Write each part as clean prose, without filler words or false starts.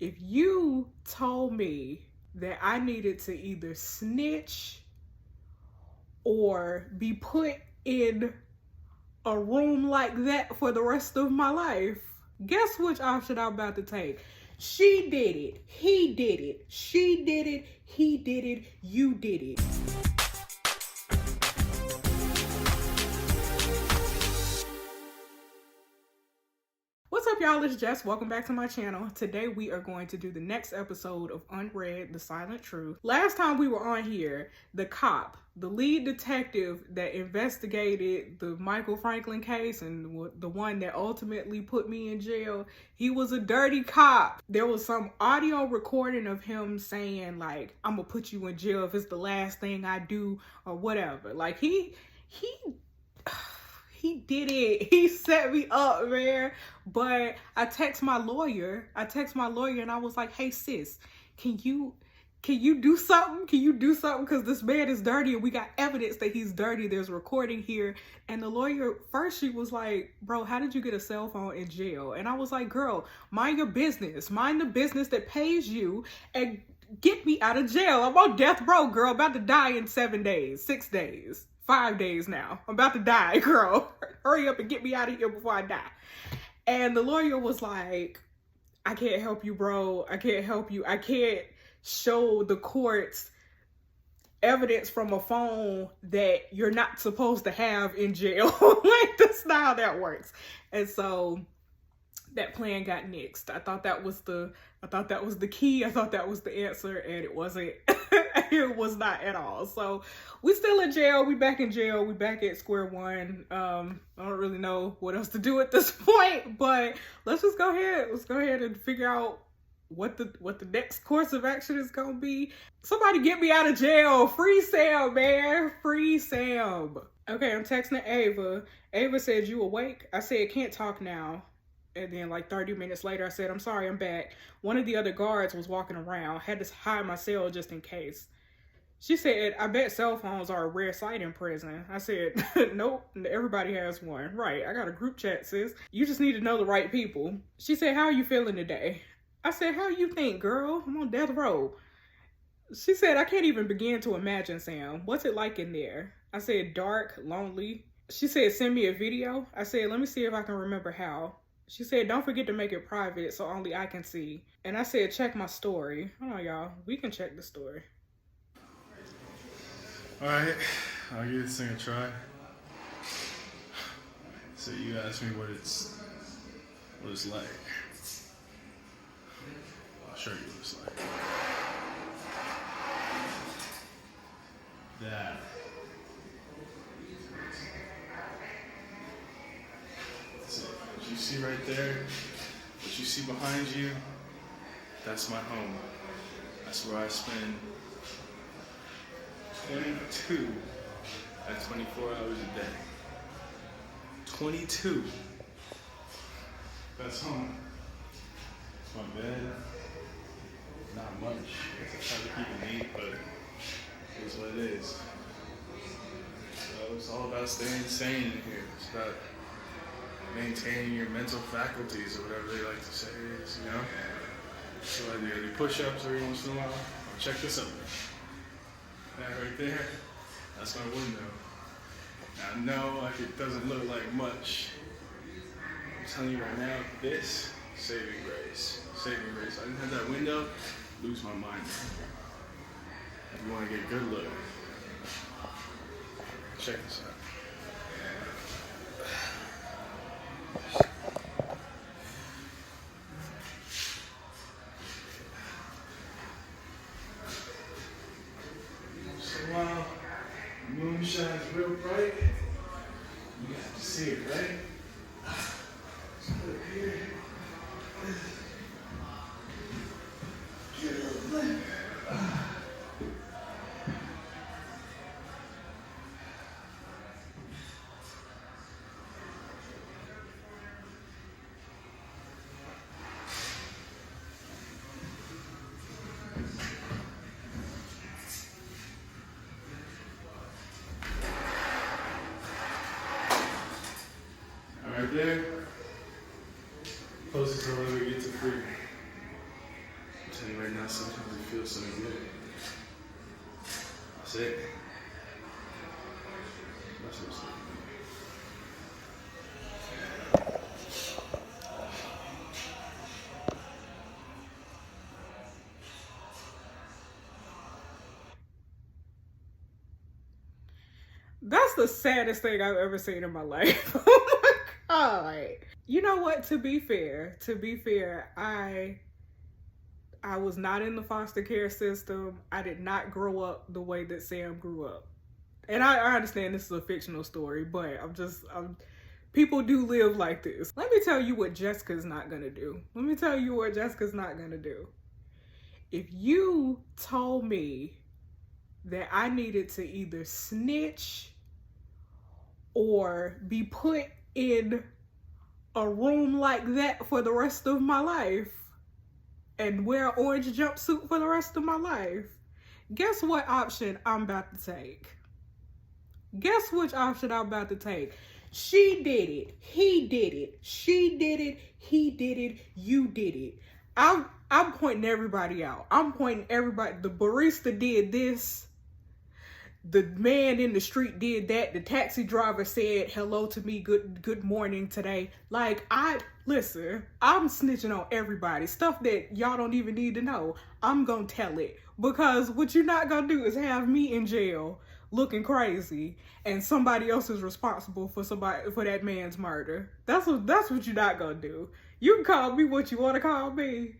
if you told me that I needed to either snitch or be put in a room like that for the rest of my life, guess which option I'm about to take? She did it. He did it. She did it. He did it. You did it. What's up, y'all? It's Jess. Welcome back to my channel. Today we are going to do the next episode of Unrd, The Silent Truth. Last time we were on here, the cop, the lead detective that investigated the Michael Franklin case and the one that ultimately put me in jail, he was a dirty cop. There was some audio recording of him saying, like, I'm gonna put you in jail if it's the last thing I do or whatever. Like, he did it. He set me up, man. But I text my lawyer and I was like, hey sis, can you do something? Can you do something? Because this man is dirty and we got evidence that he's dirty. There's recording here. And the lawyer, first she was like, bro, how did you get a cell phone in jail? And I was like, girl, mind your business. Mind the business that pays you and get me out of jail. I'm on death row, girl. About to die in 7 days, 6 days. 5 days now. I'm about to die, girl. Hurry up and get me out of here before I die. And the lawyer was like, I can't help you, bro. I can't help you. I can't show the courts evidence from a phone that you're not supposed to have in jail. Like, that's not how that works. And so that plan got nixed. I thought that was the key. I thought that was the answer, and it wasn't. It was not at all. So we still in jail. We back in jail. We back at square one. I don't really know what else to do at this point, but let's just go ahead. Let's go ahead and figure out what the next course of action is gonna be. Somebody get me out of jail. Free Sam, man. Free Sam. Okay, I'm texting Ava. Ava said, you awake? I said, can't talk now. And then like 30 minutes later, I said, I'm sorry, I'm back. One of the other guards was walking around. Had to hide my cell just in case. She said, I bet cell phones are a rare sight in prison. I said, nope, everybody has one. Right, I got a group chat, sis. You just need to know the right people. She said, how are you feeling today? I said, how you think, girl? I'm on death row. She said, I can't even begin to imagine, Sam. What's it like in there? I said, dark, lonely. She said, send me a video. I said, let me see if I can remember how. She said, don't forget to make it private so only I can see. And I said, check my story. Hold on, y'all. We can check the story. All right, I'll give this thing a try. So you asked me what it's like. I'll show you what it's like. That. That's it. What you see right there, what you see behind you, that's my home. That's where I spend 22 at 24 hours a day. 22. That's home. It's my bed. Not much. I try to keep it neat, but it's what it is. So it's all about staying sane in here. It's about maintaining your mental faculties, or whatever they like to say it is, you know? So I do push-ups every once in a while. I'll check this out. That right there, that's my window. Now, I know like it doesn't look like much. I'm telling you right now, this, saving grace. Saving grace. I didn't have that window, lose my mind. If you want to get a good look, check this out. Wow, the moon shines real bright. You have to see it, right? Let's put it here. Get a little lit. might not sometimes feel so good. That's it. That's what's up. That's the saddest thing I've ever seen in my life. Oh my God. You know what? To be fair, I was not in the foster care system. I did not grow up the way that Sam grew up. And I understand this is a fictional story, but people do live like this. Let me tell you what Jessica's not gonna do. If you told me that I needed to either snitch or be put in a room like that for the rest of my life and wear an orange jumpsuit for the rest of my life, guess what option I'm about to take? Guess which option I'm about to take? She did it. He did it. She did it. He did it. You did it. I'm pointing everybody out. I'm pointing everybody. The barista did this. The man in the street did that. The taxi driver said hello to me, good morning today. Like, listen, I'm snitching on everybody. Stuff that y'all don't even need to know. I'm gonna tell it. Because what you're not gonna do is have me in jail looking crazy and somebody else is responsible for that man's murder. That's what you're not gonna do. You can call me what you want to call me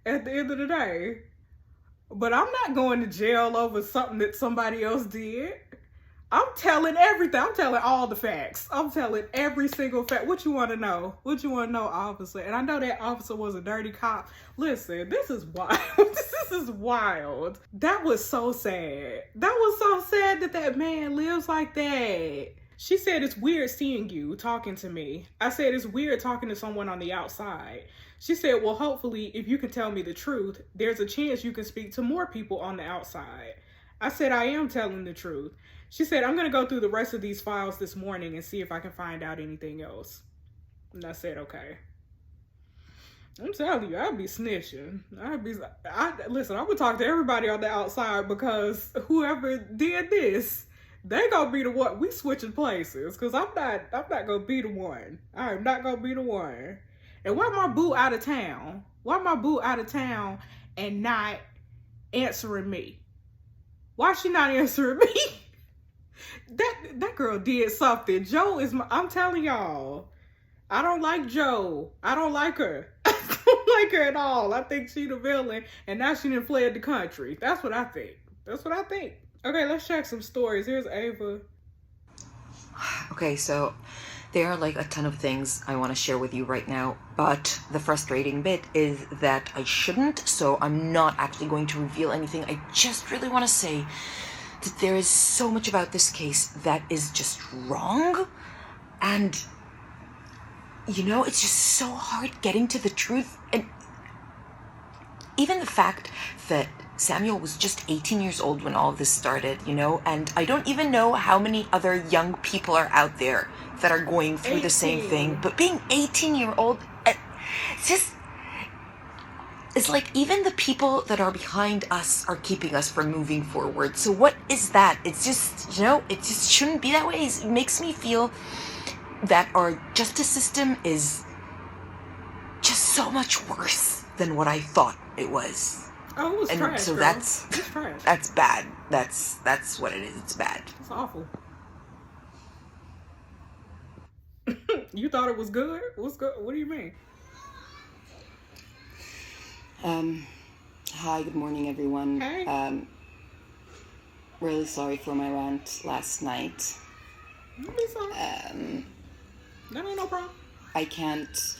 at the end of the day. But I'm not going to jail over something that somebody else did. I'm telling everything. I'm telling all the facts. I'm telling every single fact. What you want to know? What you want to know, officer? And I know that officer was a dirty cop. Listen, this is wild. This is wild. That was so sad. That was so sad that man lives like that. She said, it's weird seeing you talking to me. I said, it's weird talking to someone on the outside. She said, well, hopefully, if you can tell me the truth, there's a chance you can speak to more people on the outside. I said, I am telling the truth. She said, I'm going to go through the rest of these files this morning and see if I can find out anything else. And I said, okay. I'm telling you, I'd be snitching. Listen, I would talk to everybody on the outside because whoever did this, they gonna be the one. We switching places because I'm not gonna be the one. I am not gonna be the one. And why my boo out of town? Why my boo out of town and not answering me? Why she not answering me? That girl did something. Joe is I'm telling y'all, I don't like Joe. I don't like her. I don't like her at all. I think she the villain and now she done fled the country. That's what I think. Okay, let's check some stories. Here's Ava. Okay, so there are like a ton of things I want to share with you right now, but the frustrating bit is that I shouldn't, so I'm not actually going to reveal anything. I just really want to say that there is so much about this case that is just wrong, and you know, it's just so hard getting to the truth. And even the fact that Samuel was just 18 years old when all of this started, you know, and I don't even know how many other young people are out there that are going through the same thing, but being 18-year-old, it's like even the people that are behind us are keeping us from moving forward. So what is that? It's just, you know, it just shouldn't be that way. It makes me feel that our justice system is just so much worse than what I thought it was. Oh, it was and trash, so girl. that's trash. That's bad. That's what it is. It's bad. It's awful. You thought it was good? What's good? What do you mean? Hi, good morning, everyone. Hey. Really sorry for my rant last night. Don't be sorry. That ain't no problem. I can't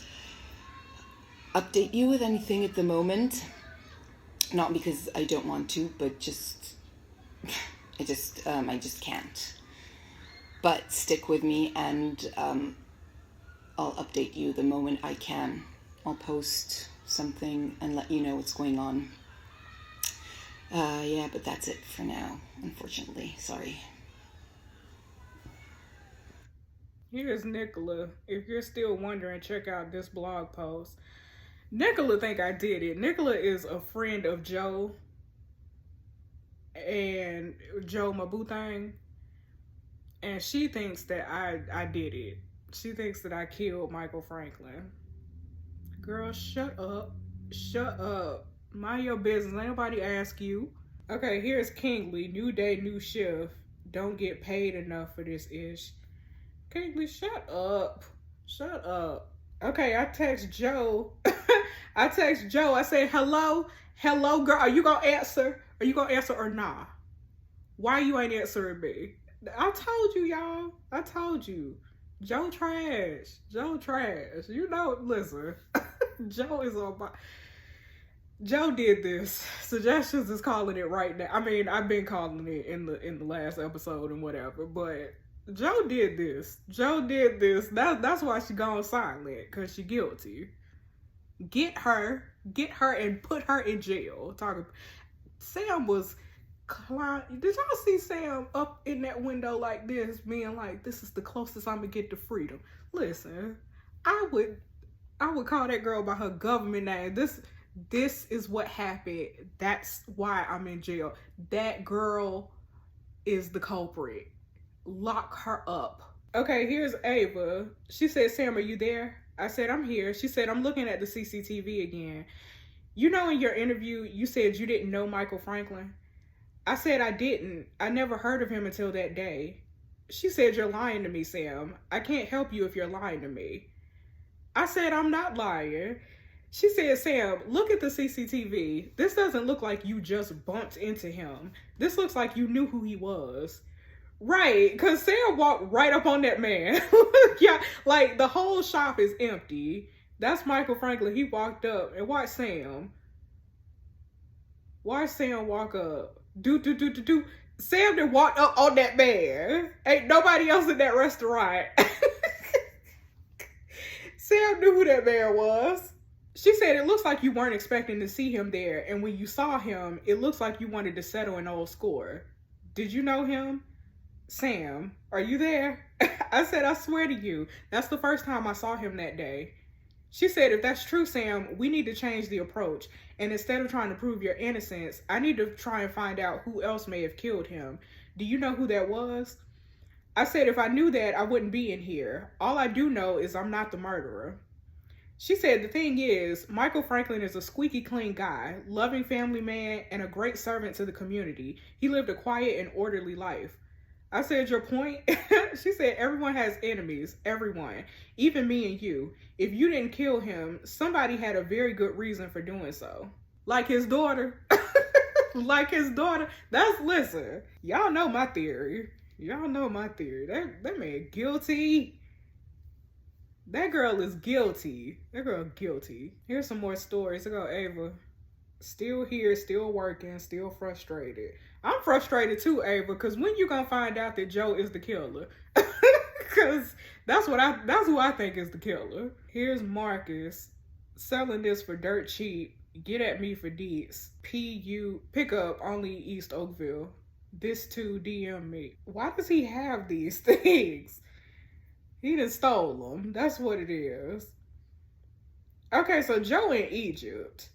update you with anything at the moment. Not because I don't want to, but I just can't. But stick with me, and I'll update you the moment I can. I'll post something and let you know what's going on. Yeah, but that's it for now, unfortunately. Sorry. Here's Nicola. If you're still wondering, check out this blog post. Nicola think I did it. Nicola is a friend of Joe and Joe Mabutang, and she thinks that I did it. She thinks that I killed Michael Franklin. Girl, shut up. Shut up. Mind your business. Ain't nobody ask you. Okay, here's Kingsley. New day, new shift. Don't get paid enough for this ish. Kingsley, shut up. Shut up. Okay, I text Joe. I text Joe. I say, hello? Hello, girl. Are you gonna answer? Are you gonna answer or nah? Why you ain't answering me? I told you, y'all. I told you. Joe trash. Joe trash. You know, listen. Joe is on my... Joe did this. Suggestions is calling it right now. I mean, I've been calling it in the last episode and whatever, but Joe did this. Joe did this. That's why she gone silent, because she guilty. Get her and put her in jail. Sam was climbing. Did y'all see Sam up in that window like this, being like, this is the closest I'm gonna get to freedom? Listen, I would call that girl by her government name. This is what happened. That's why I'm in jail. That girl is the culprit. Lock her up. Okay, here's Ava. She said, Sam, are you there? I said, I'm here. She said, I'm looking at the CCTV again. You know, in your interview, you said you didn't know Michael Franklin. I said I didn't. I never heard of him until that day. She said, you're lying to me, Sam. I can't help you if you're lying to me. I said, I'm not lying. She said, Sam, look at the CCTV. This doesn't look like you just bumped into him. This looks like you knew who he was. Right, because Sam walked right up on that man. Yeah, like the whole shop is empty. That's Michael Franklin. He walked up and watch Sam. Watch Sam walk up. Do. Sam then walked up on that man. Ain't nobody else in that restaurant. Sam knew who that man was. She said, it looks like you weren't expecting to see him there. And when you saw him, it looks like you wanted to settle an old score. Did you know him? Sam, are you there? I said, I swear to you, that's the first time I saw him that day. She said, if that's true, Sam, we need to change the approach. And instead of trying to prove your innocence, I need to try and find out who else may have killed him. Do you know who that was? I said, if I knew that, I wouldn't be in here. All I do know is I'm not the murderer. She said, the thing is, Michael Franklin is a squeaky clean guy, loving family man, and a great servant to the community. He lived a quiet and orderly life. I said, your point? She said, everyone has enemies, everyone, even me and you. If you didn't kill him, somebody had a very good reason for doing so. Like his daughter. Like his daughter. Listen, y'all know my theory. Y'all know my theory. That man guilty. That girl is guilty. That girl guilty. Here's some more stories. Look at Ava. Still here, still working, still frustrated. I'm frustrated too, Ava, because when you gonna find out that Joe is the killer? Because that's who I think is the killer. Here's Marcus selling this for dirt cheap. Get at me for deets. PU pickup only East Oakville. This too DM me. Why does he have these things? He done stole them. That's what it is. Okay, so Joe in Egypt.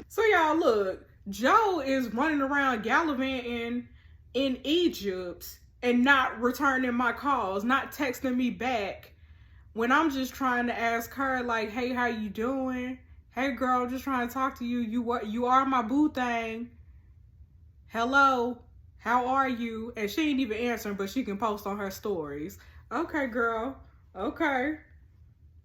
So y'all look, Joe is running around gallivanting in Egypt and not returning my calls, not texting me back when I'm just trying to ask her like, hey, how you doing? Hey girl, I'm just trying to talk to you. You are my boo thing. Hello, how are you? And she ain't even answering, but she can post on her stories. Okay, girl. Okay.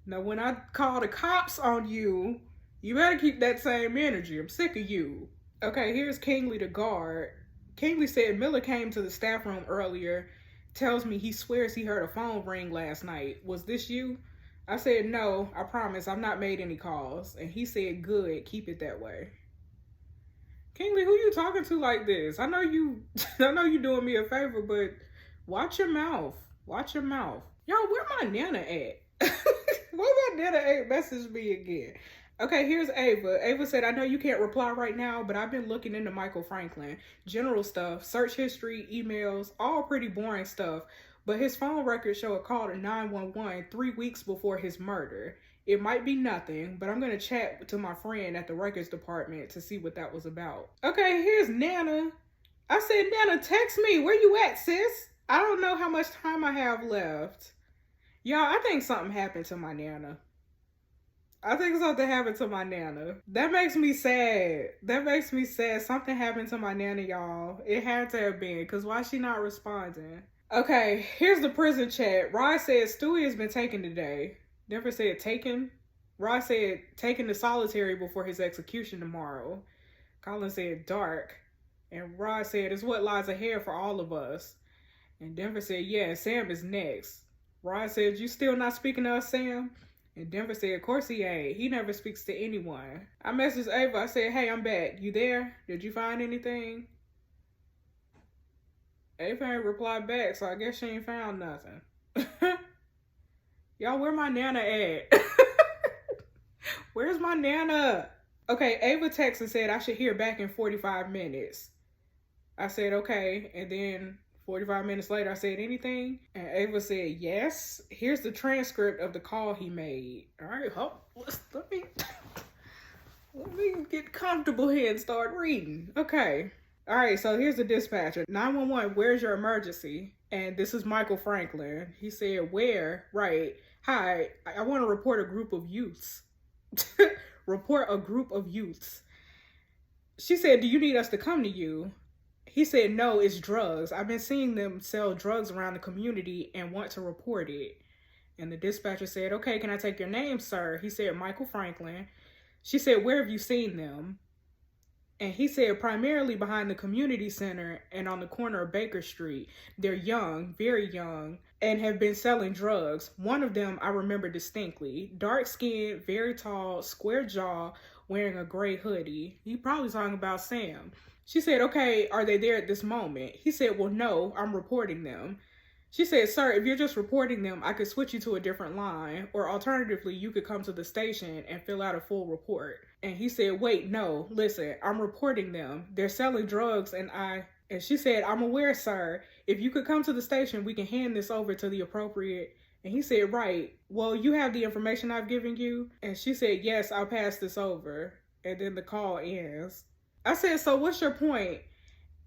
Now, when I call the cops on you, you better keep that same energy. I'm sick of you. Okay, here's Kingsley the guard. Kingsley said Miller came to the staff room earlier, tells me he swears he heard a phone ring last night. Was this you? I said, no, I promise. I've not made any calls. And he said, good, keep it that way. Kingsley, who you talking to like this? I know you doing me a favor, but watch your mouth. Watch your mouth. Yo, where my Nana at? Where my Nana ain't messaged me again? Okay, here's Ava. Ava said, I know you can't reply right now, but I've been looking into Michael Franklin. General stuff, search history, emails, all pretty boring stuff. but his phone records show a call to 911 3 weeks before his murder. It might be nothing, but I'm going to chat to my friend at the records department to see what that was about. Okay, here's Nana. I said, Nana, text me. Where you at, sis? I don't know how much time I have left. Y'all, I think something happened to my Nana. I think something happened to my Nana. That makes me sad. That makes me sad. Something happened to my Nana, y'all. It had to have been, because why is she not responding? Okay, here's the prison chat. Rod said Stewie has been taken today. Never said taken. Rod said taken to solitary before his execution tomorrow. Colin said dark. And Rod said it's what lies ahead for all of us. And Denver said, yeah, Sam is next. Rod said, you still not speaking to us, Sam? And Denver said, of course he ain't. He never speaks to anyone. I messaged Ava. I said, hey, I'm back. You there? Did you find anything? Ava ain't replied back, so I guess she ain't found nothing. Y'all, where my Nana at? Where's my Nana? Okay, Ava texted and said I should hear back in 45 minutes. I said, okay. And then 45 minutes later, I said, anything? And Ava said, yes. Here's the transcript of the call he made. All right, let me get comfortable here and start reading. Okay. All right, so here's the dispatcher. 911, where's your emergency? And this is Michael Franklin. He said, where? Right. Hi, I want to report a group of youths. Report a group of youths. She said, do you need us to come to you? He said, no, it's drugs. I've been seeing them sell drugs around the community and want to report it. And the dispatcher said, okay, can I take your name, sir? He said, Michael Franklin. She said, where have you seen them? And he said, primarily behind the community center and on the corner of Baker Street. They're young, very young, and have been selling drugs. One of them I remember distinctly. Dark skinned, very tall, square jaw, wearing a gray hoodie. He probably talking about Sam. She said, okay, are they there at this moment? He said, well, no, I'm reporting them. She said, sir, if you're just reporting them, I could switch you to a different line, or alternatively, you could come to the station and fill out a full report. And he said, wait, no, listen, I'm reporting them. They're selling drugs and she said, I'm aware, sir. If you could come to the station, we can hand this over to the appropriate. And he said, right, well, you have the information I've given you? And she said, yes, I'll pass this over. And then the call ends. I said, so what's your point?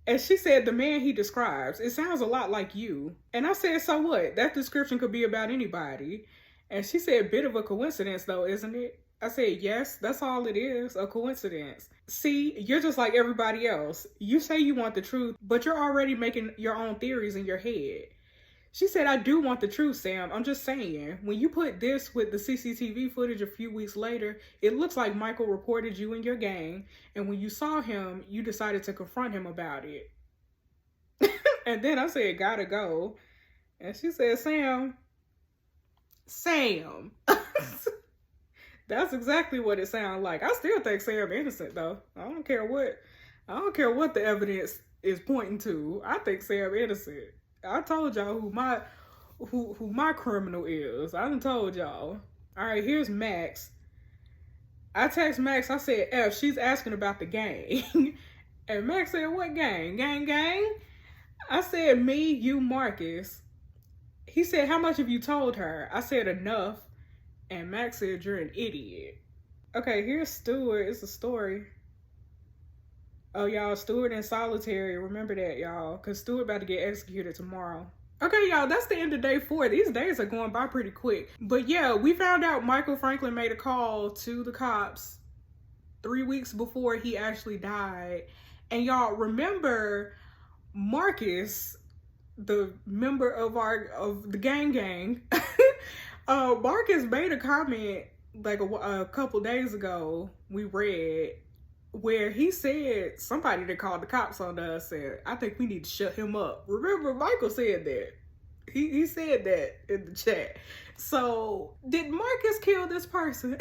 And she said, the man he describes, it sounds a lot like you. And I said, so what? That description could be about anybody. And she said, bit of a coincidence though, isn't it? I said, yes, that's all it is, a coincidence. See, you're just like everybody else. You say you want the truth, but you're already making your own theories in your head. She said, I do want the truth, Sam. I'm just saying, when you put this with the CCTV footage a few weeks later, it looks like Michael reported you and your gang, and when you saw him, you decided to confront him about it. And then I said, gotta go. And she said, Sam. That's exactly what it sounded like. I still think Sam innocent though. I don't care what the evidence is pointing to. I think Sam innocent. I told y'all who my criminal is. I done told y'all. All right, here's Max. I text Max. I said, F, she's asking about the gang. And Max said, what gang? Gang? I said, me, you, Marcus. He said, how much have you told her? I said, enough. And Max said, you're an idiot. Okay, here's Stewart. It's a story. Oh, y'all, Stewart in solitary. Remember that, y'all. Because Stewart about to get executed tomorrow. Okay, y'all, that's the end of day 4. These days are going by pretty quick. But yeah, we found out Michael Franklin made a call to the cops 3 weeks before he actually died. And y'all remember Marcus, the member of the gang. Marcus made a comment like a couple days ago we read where he said somebody that called the cops on us said, I think we need to shut him up. Remember, Michael said that. He said that in the chat. So did Marcus kill this person?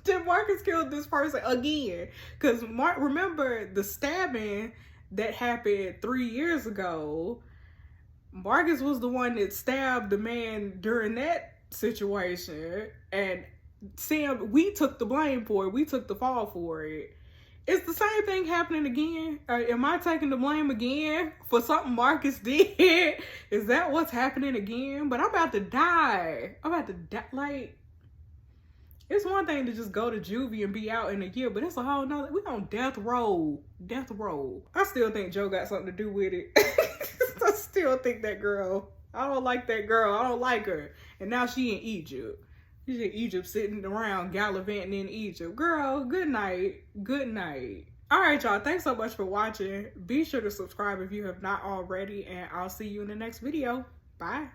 Did Marcus kill this person again? Because remember the stabbing that happened 3 years ago. Marcus was the one that stabbed the man during that situation, and Sam, we took the blame for it. We took the fall for it. Is the same thing happening again? Am I taking the blame again for something Marcus did? Is that what's happening again? But I'm about to die. I'm about to die. Like, it's one thing to just go to juvie and be out in a year, but it's a whole nother. We on death row. Death row. I still think Joe got something to do with it. I still think that girl. I don't like that girl. I don't like her. And now she in Egypt. She's in Egypt sitting around gallivanting in Egypt. Girl, good night. Good night. All right, y'all. Thanks so much for watching. Be sure to subscribe if you have not already, and I'll see you in the next video. Bye.